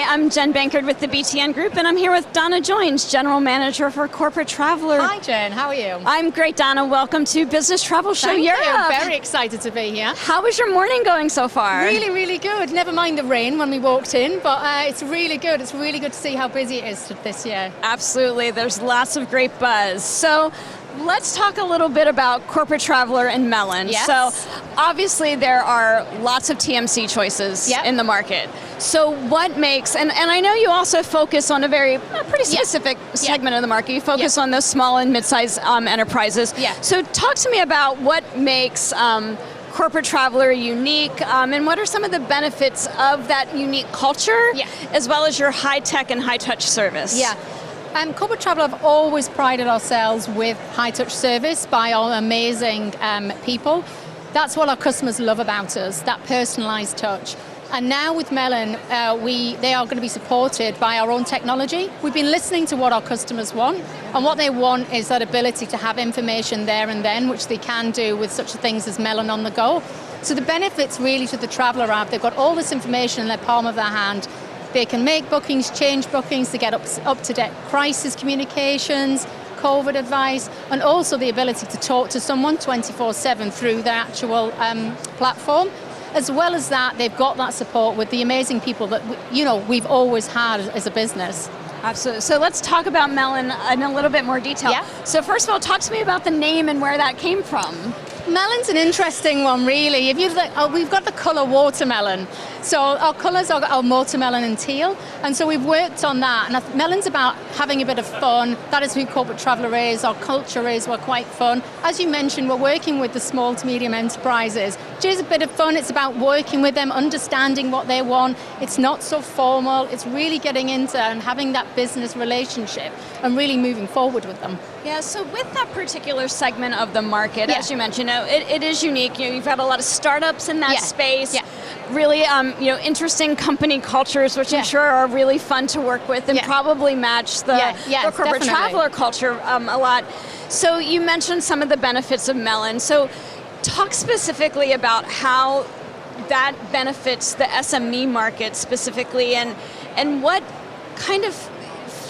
I'm Jen Bankard with the BTN Group, and I'm here with Donna Joines, General Manager for Corporate Traveler. Hi Jen, how are you? I'm great, Donna. Welcome to Business Travel Show Thank Europe. you. Very excited to be here. How is your morning going so far? Really, really good. Never mind the rain when we walked in, but it's really good. It's really good to see how busy it is this year. Absolutely. There's lots of great buzz. So let's talk a little bit about Corporate Traveler and Melon. Yes. So obviously there are lots of TMC choices in the market. So what makes, and I know you also focus on a pretty specific segment of the market. You focus on those small and mid-sized enterprises. Yeah. So talk to me about what makes Corporate Traveler unique, and what are some of the benefits of that unique culture, as well as your high-tech and high-touch service? Yeah. Corporate Traveler have always prided ourselves with high-touch service by our amazing people. That's what our customers love about us, that personalized touch. And now with Melon, they are going to be supported by our own technology. We've been listening to what our customers want, and what they want is that ability to have information there and then, which they can do with such things as Melon on the go. So the benefits really to the traveler are they've got all this information in the palm of their hand. They can make bookings, change bookings, to get up-to-date crisis communications, COVID advice, and also the ability to talk to someone 24/7 through the actual platform. As well as that, they've got that support with the amazing people that we've always had as a business. Absolutely. So let's talk about Melon in a little bit more detail. Yeah. So first of all, talk to me about the name and where that came from. Melon's an interesting one, really. If you look, we've got the colour watermelon. So our colours are watermelon and teal, and so we've worked on that. And Melon's about having a bit of fun. That is who Corporate Traveler is, our culture is, we're quite fun. As you mentioned, we're working with the small to medium enterprises, which is a bit of fun. It's about working with them, understanding what they want. It's not so formal. It's really getting into and having that business relationship and really moving forward with them. Yeah, so with that particular segment of the market, as you mentioned, it is unique. You've got a lot of startups in that space. Yeah. Really, interesting company cultures, which I'm sure are really fun to work with and probably match the Corporate Traveler culture a lot. So you mentioned some of the benefits of Melon. So talk specifically about how that benefits the SME market specifically, and what kind of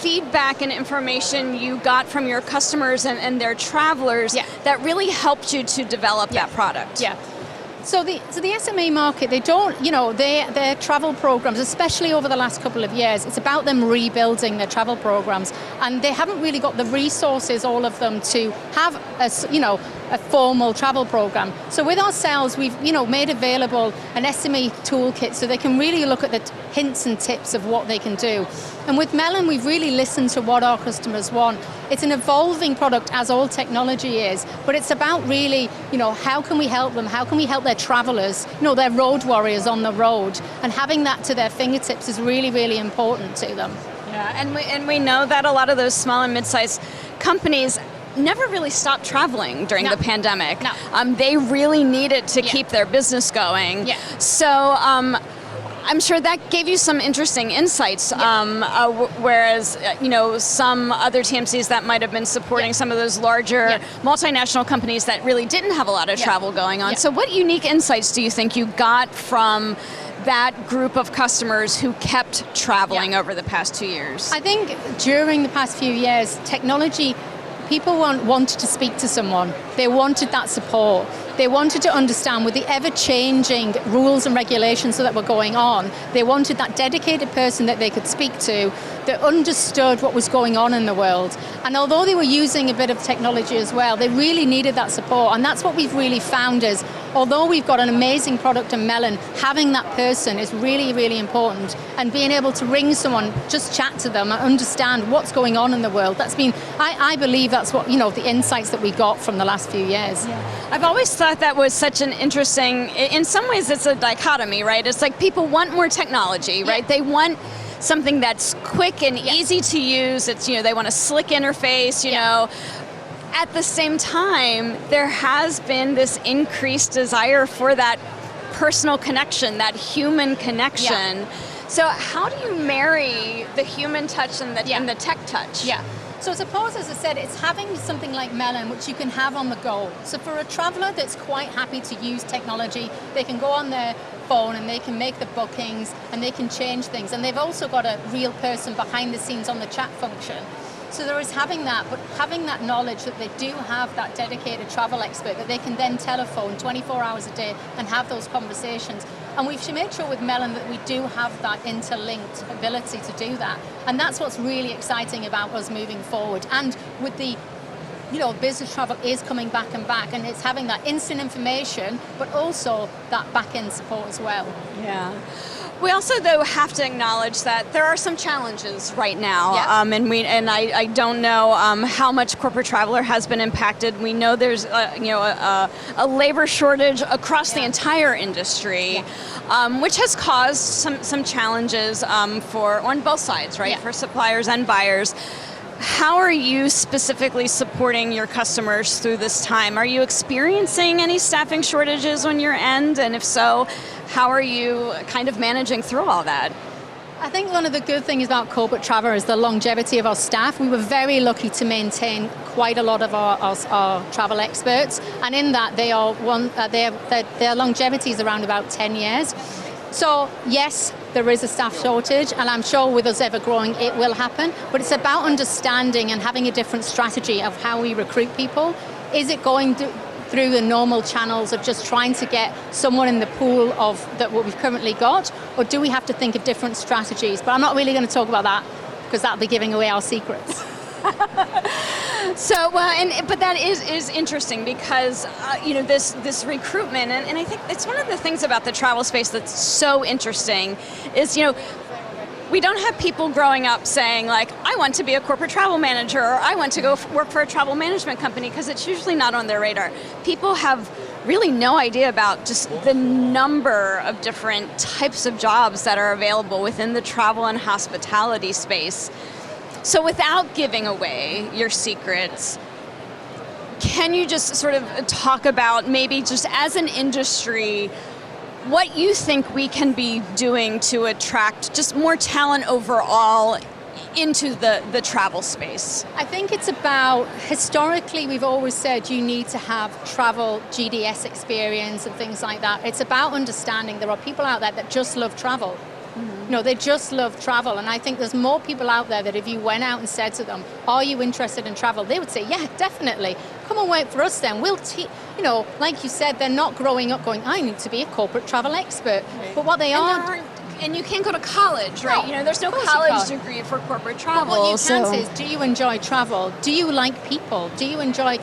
feedback and information you got from your customers and their travelers that really helped you to develop that product. Yeah. So the SME market, they don't, their travel programs, especially over the last couple of years, it's about them rebuilding their travel programs, and they haven't really got the resources, all of them, to have a formal travel program. So with ourselves, we've made available an SME toolkit so they can really look at the hints and tips of what they can do. And with Melon, we've really listened to what our customers want. It's an evolving product, as all technology is, but it's about really, how can we help them? How can we help their travelers, their road warriors on the road? And having that to their fingertips is really, really important to them. Yeah, and we know that a lot of those small and mid-sized companies never really stopped traveling during the pandemic. No. They really needed to keep their business going. Yeah. So I'm sure that gave you some interesting insights, whereas some other TMCs that might have been supporting some of those larger multinational companies that really didn't have a lot of travel going on. So what unique insights do you think you got from that group of customers who kept traveling over the past 2 years? I think during the past few years, technology, people wanted to speak to someone. They wanted that support. They wanted to understand with the ever-changing rules and regulations that were going on, they wanted that dedicated person that they could speak to that understood what was going on in the world. And although they were using a bit of technology as well, they really needed that support. And that's what we've really found is, although we've got an amazing product in Melon, having that person is really, really important. And being able to ring someone, just chat to them and understand what's going on in the world. That's been, I believe that's what, the insights that we got from the last few years. Yeah. I've always thought that was such an interesting, in some ways it's a dichotomy, right? It's like people want more technology, right? They want something that's quick and easy to use. It's, they want a slick interface, At the same time, there has been this increased desire for that personal connection, that human connection. So how do you marry the human touch and the tech touch? Yeah. So suppose, as I said, it's having something like Melon, which you can have on the go. So for a traveller that's quite happy to use technology, they can go on their phone and they can make the bookings and they can change things. And they've also got a real person behind the scenes on the chat function. So there is having that, but having that knowledge that they do have that dedicated travel expert that they can then telephone 24 hours a day and have those conversations. And we've made sure with Melon that we do have that interlinked ability to do that. And that's what's really exciting about us moving forward. And with the, business travel is coming back and it's having that instant information, but also that back-end support as well. Yeah. We also, though, have to acknowledge that there are some challenges right now, I don't know how much corporate traveler has been impacted. We know there's a labor shortage across the entire industry, which has caused some challenges on both sides, right? For suppliers and buyers. How are you specifically supporting your customers through this time? Are you experiencing any staffing shortages on your end? And if so, how are you kind of managing through all that? I think one of the good things about corporate travel is the longevity of our staff. We were very lucky to maintain quite a lot of our travel experts, and in that their longevity is around about 10 years. So yes, there is a staff shortage, and I'm sure with us ever growing, it will happen, but it's about understanding and having a different strategy of how we recruit people. Is it going through the normal channels of just trying to get someone in the pool of what we've currently got, or do we have to think of different strategies? But I'm not really going to talk about that because that'll be giving away our secrets. So, but that is interesting because this recruitment, and I think it's one of the things about the travel space that's so interesting is we don't have people growing up saying like, I want to be a corporate travel manager, or I want to go work for a travel management company, because it's usually not on their radar. People have really no idea about just the number of different types of jobs that are available within the travel and hospitality space. So without giving away your secrets, can you just sort of talk about maybe just as an industry, what you think we can be doing to attract just more talent overall into the travel space? I think it's about, historically we've always said you need to have travel GDS experience and things like that. It's about understanding there are people out there that just love travel. They just love travel, and I think there's more people out there that if you went out and said to them, are you interested in travel? They would say, yeah, definitely. Come and work for us then. We'll like you said, they're not growing up going, I need to be a corporate travel expert. Right. But what they are... And you can't go to college, right? No, there's no college degree for corporate travel. But what you can say is, do you enjoy travel? Do you like people? Do you enjoy,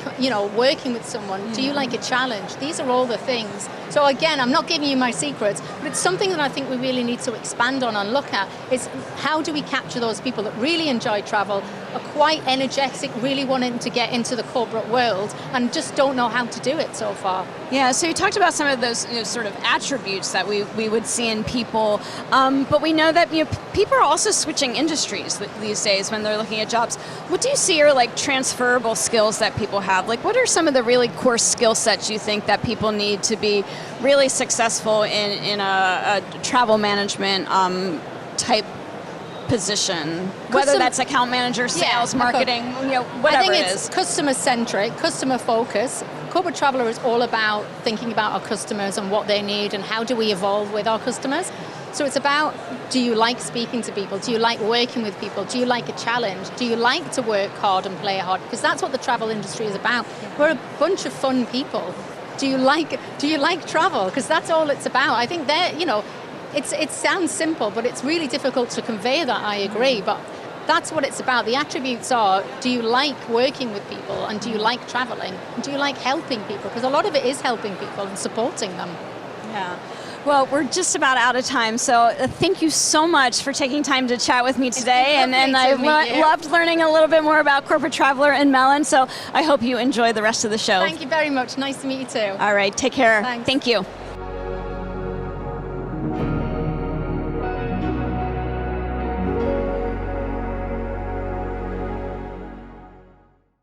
working with someone? Do you like a challenge? These are all the things. So again, I'm not giving you my secrets, but it's something that I think we really need to expand on and look at, is how do we capture those people that really enjoy travel, are quite energetic, really wanting to get into the corporate world, and just don't know how to do it so far. Yeah, so you talked about some of those sort of attributes that we would see in people, but we know that people are also switching industries these days when they're looking at jobs. What do you see are like transferable skills that people have? Like, what are some of the really core skill sets you think that people need to be really successful in a travel management type position, whether that's account manager, sales, marketing, whatever I think it it's is. Customer-centric, customer focus. Corporate traveler is all about thinking about our customers and what they need and how do we evolve with our customers. So it's about, do you like speaking to people? Do you like working with people? Do you like a challenge? Do you like to work hard and play hard? Because that's what the travel industry is about. We're a bunch of fun people. Do you like travel? Because that's all it's about. I think it sounds simple, but it's really difficult to convey that, I agree. But that's what it's about. The attributes are, do you like working with people, and do you like traveling? And do you like helping people? Because a lot of it is helping people and supporting them. Yeah. Well, we're just about out of time, so thank you so much for taking time to chat with me today. And I loved learning a little bit more about Corporate Traveler and Melon, so I hope you enjoy the rest of the show. Thank you very much. Nice to meet you too. All right, take care. Thanks. Thank you.